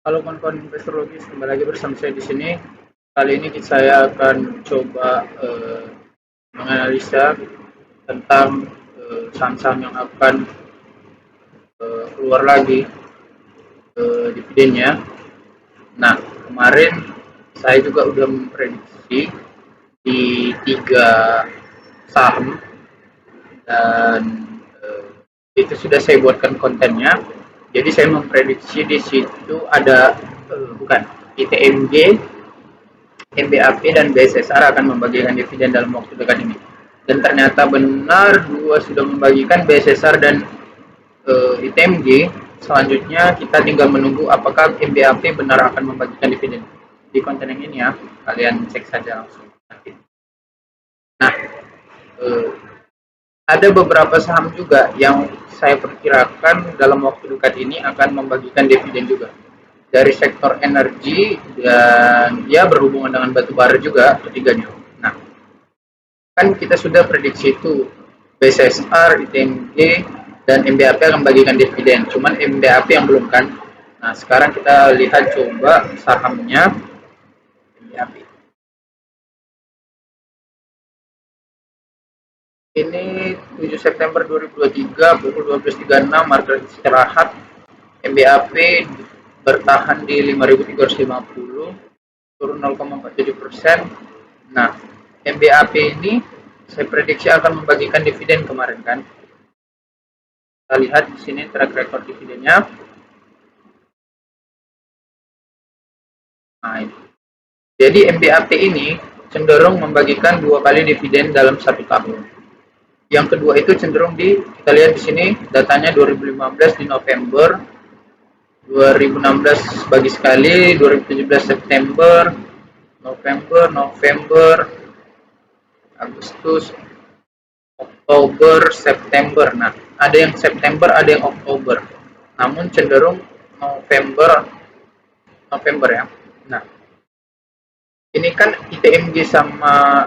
Halo kawan-kawan investor logis, kembali lagi bersama saya di sini. Kali ini saya akan coba menganalisa tentang saham-saham yang akan keluar lagi dividennya. Nah, kemarin saya juga udah memprediksi di 3 saham dan itu sudah saya buatkan kontennya. Jadi saya memprediksi di situ ada bukan ITMG, MBAP dan BSSR akan membagikan dividen dalam waktu dekat ini. Dan ternyata benar dua sudah membagikan BSSR dan ITMG. Selanjutnya kita tinggal menunggu apakah MBAP benar akan membagikan dividen. Di konten yang ini ya, kalian cek saja langsung. Nah, eh, ada beberapa saham juga yang saya perkirakan dalam waktu dekat ini akan membagikan dividen juga dari sektor energi dan ya berhubungan dengan batu bara juga ketiganya. Nah, kan kita sudah prediksi itu BSSR, ITMG, dan MBAP akan membagikan dividen. Cuman MBAP yang belum kan. Nah, sekarang kita lihat coba sahamnya MBAP. Ini 7 September 2023 pukul 12.36 market istirahat. MBAP bertahan di 5.350, turun 0,47%. Nah, MBAP ini saya prediksi akan membagikan dividen kemarin kan. Kita lihat di sini track record dividennya. Nah, ini. Jadi MBAP ini cenderung membagikan 2 kali dividen dalam 1 tahun. Yang kedua itu cenderung kita lihat di sini datanya 2015 di November, 2016 bagi sekali, 2017 September, November, Agustus, Oktober, September. Nah, ada yang September, ada yang Oktober. Namun cenderung November, November ya. Nah, ini kan ITMG sama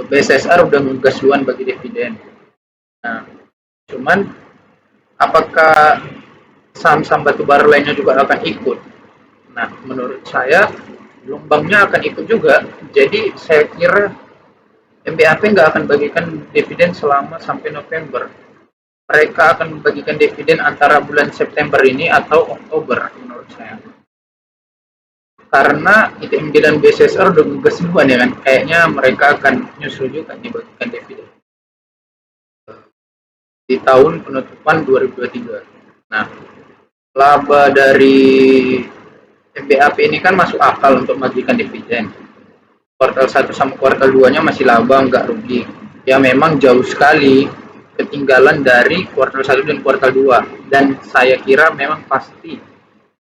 BSSR udah ngegas duluan bagi dividen. Nah, cuman apakah saham-saham batubara lainnya juga akan ikut? Nah, menurut saya gelombangnya akan ikut juga. Jadi saya kira MBAP nggak akan bagikan dividen selama sampai November. Mereka akan membagikan dividen antara bulan September ini atau Oktober menurut saya. Karena ITMG dan BSSR udah ngegas duluan ya kan, kayaknya mereka akan nyusul juga dibagikan dividen di tahun penutupan 2023. Nah, laba dari MBAP ini kan masuk akal untuk membagikan dividen. Kuartal 1 sama kuartal 2-nya masih laba, nggak rugi. Ya memang jauh sekali ketinggalan dari kuartal 1 dan kuartal 2. Dan saya kira memang pasti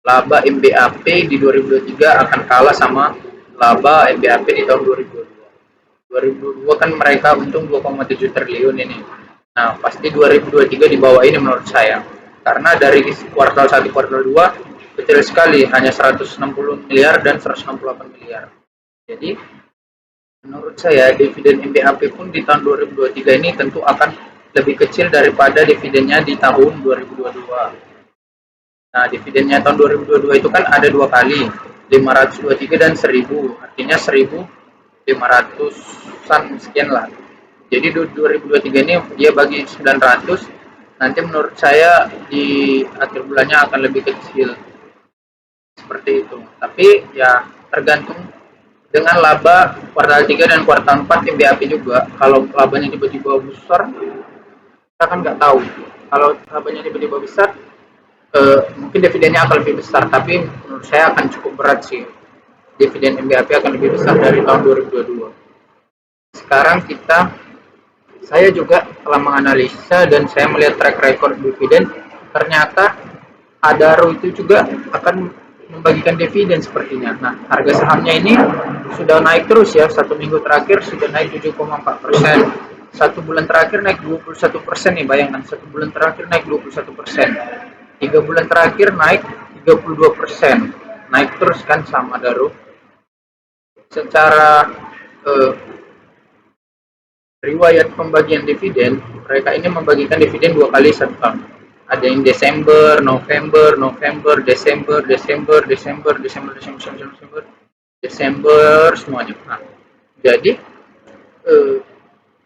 laba MBAP di 2023 akan kalah sama laba MBAP di tahun 2022. 2022 kan mereka untung 2,7 triliun ini. Nah, pasti 2023 di bawah ini menurut saya. Karena dari kuartal 1 kuartal 2 kecil sekali, hanya 160 miliar dan 168 miliar. Jadi, menurut saya dividen MBAP pun di tahun 2023 ini tentu akan lebih kecil daripada dividennya di tahun 2022. Nah, dividennya tahun 2022 itu kan ada 2 kali, 523 dan 1000, artinya 1500-an sekian lah. Jadi 2023 ini dia bagi 900, nanti menurut saya di akhir bulannya akan lebih kecil seperti itu. Tapi ya tergantung dengan laba kuartal 3 dan kuartal 4 MBAP juga. Kalau labanya tiba-tiba besar, kita kan nggak tahu. Kalau labanya tiba-tiba besar, mungkin dividennya akan lebih besar, tapi menurut saya akan cukup berat sih. Dividen MBAP akan lebih besar dari tahun 2022. Sekarang saya juga telah menganalisa dan saya melihat track record dividen, ternyata Adaro itu juga akan membagikan dividen sepertinya. Nah, harga sahamnya ini sudah naik terus ya, 1 minggu terakhir sudah naik 7,4%. 1 bulan terakhir naik 21% nih, bayangkan 1 bulan terakhir naik 21%. 3 bulan terakhir naik 32%. Naik terus kan sama Adaro. Secara eh, riwayat pembagian dividen, mereka ini membagikan dividen 2 kali 1 tahun. ada yang Desember, November, November, Desember, Desember, Desember, Desember, Desember, Desember, Desember, Desember semuanya. Nah, jadi eh,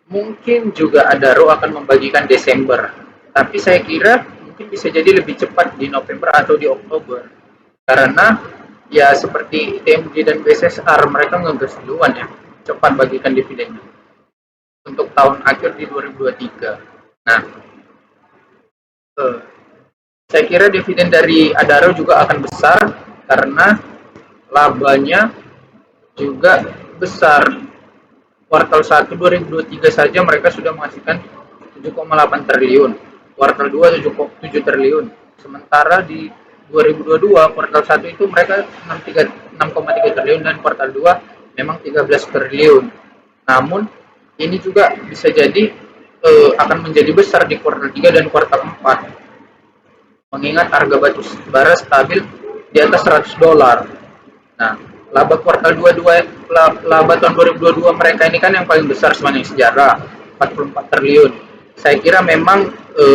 mungkin juga Adaro akan membagikan Desember, tapi saya kira mungkin bisa jadi lebih cepat di November atau di Oktober, karena ya seperti TMJ dan BSSR mereka ngegas duluan ya, cepat bagikan dividennya untuk tahun akhir di 2023. Nah, eh, saya kira dividen dari Adaro juga akan besar karena labanya juga besar. Kuartal 1 2023 saja mereka sudah menghasilkan 7,8 triliun, kuartal 2 7 triliun. Sementara di 2022 kuartal 1 itu mereka 6,3 triliun dan kuartal 2 memang 13 triliun. Namun ini juga bisa jadi akan menjadi besar di kuartal 3 dan kuartal 4. Mengingat harga batu bara stabil di atas $100. Nah, laba kuartal 22 laba tahun 2022 mereka ini kan yang paling besar sepanjang sejarah, 44 triliun. Saya kira memang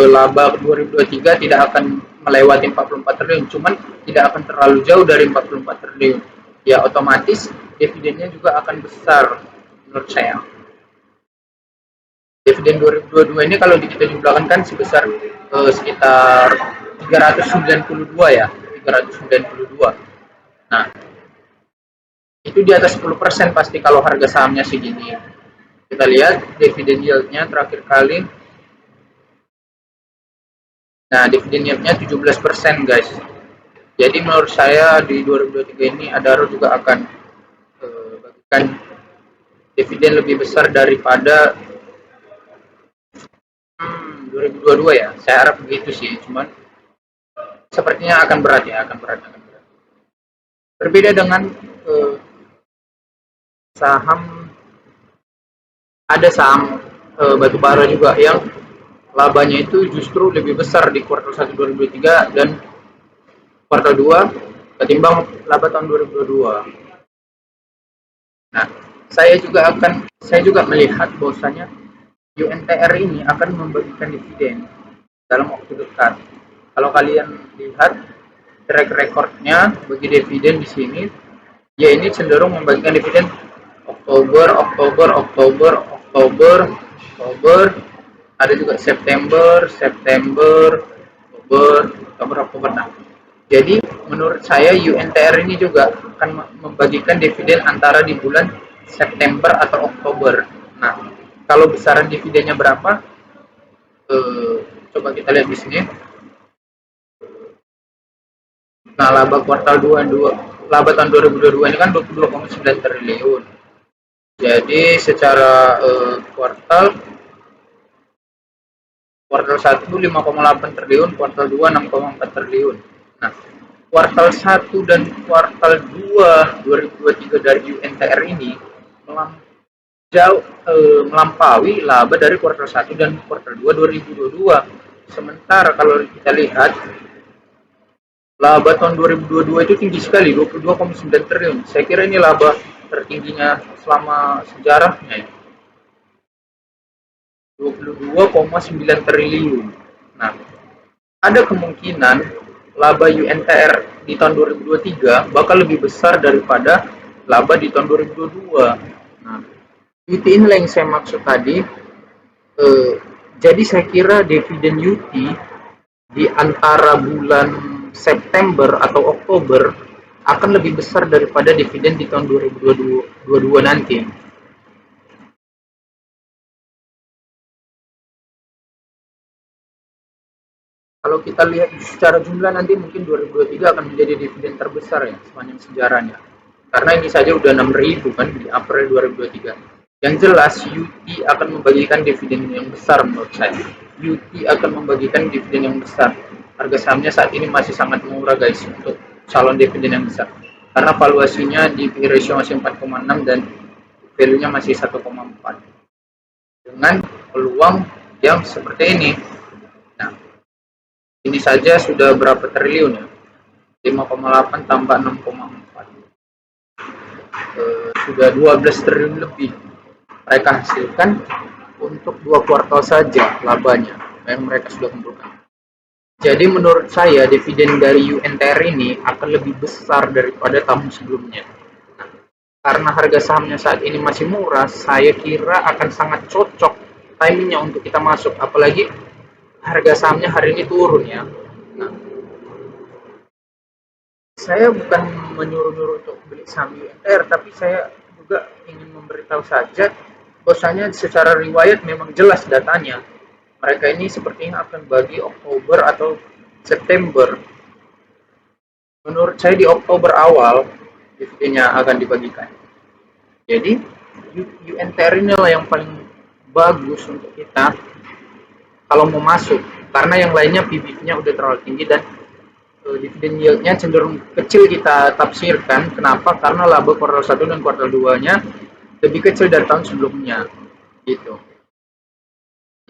laba 2023 tidak akan melewati 44 triliun, cuman tidak akan terlalu jauh dari 44 triliun. Ya otomatis dividennya juga akan besar menurut saya. Dividen 2022 ini kalau kita jumlahkan kan sebesar sekitar 392 ya, 392. Nah, itu di atas 10% pasti kalau harga sahamnya segini. Kita lihat dividen yield-nya terakhir kali. Nah, dividen yield-nya 17% guys. Jadi menurut saya di 2023 ini Adaro juga akan bagikan dividen lebih besar daripada 2022 ya. Saya harap begitu sih, cuman sepertinya akan berat ya, akan berat. Berbeda dengan saham, ada saham batubara juga yang labanya itu justru lebih besar di kuartal 1 2023 dan kuartal 2 ketimbang laba tahun 2022. Nah, saya juga melihat bahwasanya UNTR ini akan membagikan dividen dalam waktu dekat. Kalau kalian lihat track recordnya bagi dividen di sini, ya ini cenderung membagikan dividen Oktober, Oktober, Oktober, Oktober, Oktober, ada juga September, September, Oktober, Oktober, Oktober. Nah, jadi menurut saya UNTR ini juga akan membagikan dividen antara di bulan September atau Oktober. Nah, kalau besaran dividennya berapa? Coba kita lihat di sini. Nah, laba kuartal 22, laba tahun 2022 ini kan 22,9 triliun. Jadi secara kuartal 1 5,8 triliun, kuartal 2 6,4 triliun. Nah, kuartal 1 dan kuartal 2 2023 dari UNTR ini melampaui laba dari kuartal 1 dan kuartal 2 2022. Sementara kalau kita lihat laba tahun 2022 itu tinggi sekali, 22,9 triliun. Saya kira ini laba tertingginya selama sejarahnya. 22,9 triliun. Nah, ada kemungkinan laba UNTR di tahun 2023 bakal lebih besar daripada laba di tahun 2022. Nah, UT inilah yang saya maksud tadi. Jadi saya kira dividen UT di antara bulan September atau Oktober akan lebih besar daripada dividen di tahun 2022 nanti. Kalau kita lihat secara jumlah nanti mungkin 2023 akan menjadi dividen terbesar ya sepanjang sejarahnya. Karena ini saja udah 6.000 kan di April 2023. Yang jelas UT akan membagikan dividen yang besar menurut saya. UT akan membagikan dividen yang besar. Harga sahamnya saat ini masih sangat murah guys untuk calon dividen yang besar. Karena valuasinya di PE ratio masih 4,6 dan value-nya masih 1,4. Dengan peluang yang seperti ini. Nah, ini saja sudah berapa triliun ya? 5,8 tambah 6,4. Sudah 12 triliun lebih mereka hasilkan untuk 2 kuartal saja labanya yang mereka sudah kumpulkan. Jadi menurut saya dividen dari UNTR ini akan lebih besar daripada tahun sebelumnya. Karena harga sahamnya saat ini masih murah, saya kira akan sangat cocok timingnya untuk kita masuk. Apalagi harga sahamnya hari ini turun ya. Nah, saya bukan menyuruh-nyuruh untuk beli saham UNTR, tapi saya juga ingin memberitahu saja bahwasanya secara riwayat memang jelas datanya. Mereka ini sepertinya akan bagi Oktober atau September. Menurut saya di Oktober awal dividennya akan dibagikan. Jadi UNTR inilah yang paling bagus untuk kita kalau mau masuk, karena yang lainnya PBV-nya udah terlalu tinggi dan dividen yield-nya cenderung kecil kita tafsirkan. Kenapa? Karena laba kuartal 1 dan kuartal 2-nya lebih kecil dari tahun sebelumnya. Gitu.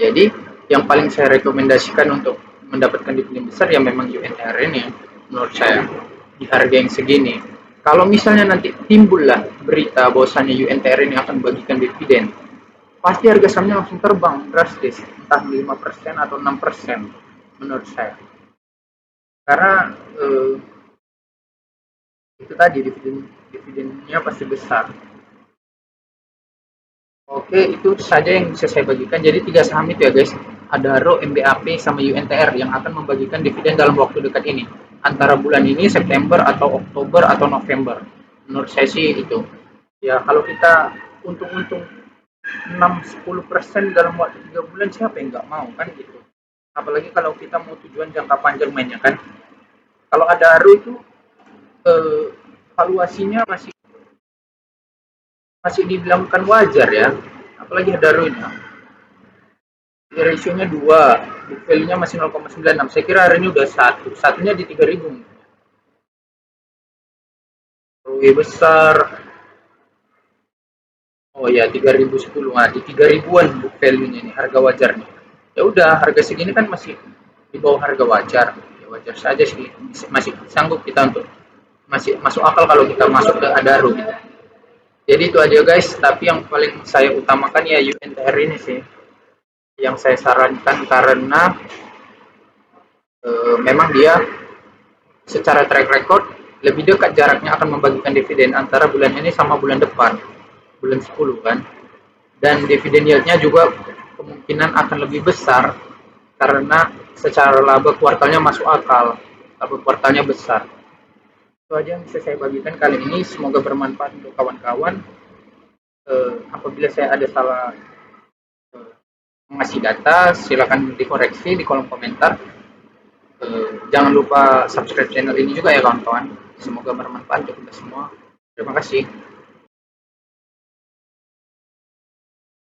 Jadi, yang paling saya rekomendasikan untuk mendapatkan dividen besar ya memang UNTR ini menurut saya di harga yang segini. Kalau misalnya nanti timbullah berita bahwasannya UNTR ini akan bagikan dividen, pasti harga sahamnya langsung terbang drastis, entah 5% atau 6% menurut saya. Karena itu tadi dividennya pasti besar. Oke, itu saja yang bisa saya bagikan. Jadi tiga saham itu ya guys, Adaro, MBAP, sama UNTR yang akan membagikan dividen dalam waktu dekat ini. Antara bulan ini, September, atau Oktober, atau November. Menurut saya sih itu. Ya, kalau kita untung-untung 6-10% dalam waktu 3 bulan, siapa yang nggak mau kan gitu. Apalagi kalau kita mau tujuan jangka panjang mainnya kan. Kalau Adaro itu eh, valuasinya masih masih dibilangkan wajar ya, apalagi ada ruin. Ratio-nya 2, book value-nya masih 0,96. Saya kira hari ini udah satunya di 3.000. ROE besar. Oh ya, 3.010. Nah, di 3.000-an book value-nya ini harga wajarnya. Ya udah, harga segini kan masih di bawah harga wajar. Ya wajar saja sih, masih sanggup kita untuk masih masuk akal kalau kita masuk ke Adaro gitu. Jadi itu aja guys, tapi yang paling saya utamakan ya UNTR ini sih yang saya sarankan karena memang dia secara track record lebih dekat jaraknya akan membagikan dividen antara bulan ini sama bulan depan, bulan 10 kan. Dan dividen yieldnya juga kemungkinan akan lebih besar karena secara laba kuartalnya masuk akal, laba kuartalnya besar. Itu aja yang bisa saya bagikan kali ini, semoga bermanfaat untuk kawan-kawan. Apabila saya ada salah mengasih data, silakan dikoreksi di kolom komentar. Jangan lupa subscribe channel ini juga ya kawan-kawan. Semoga bermanfaat untuk kita semua. Terima kasih.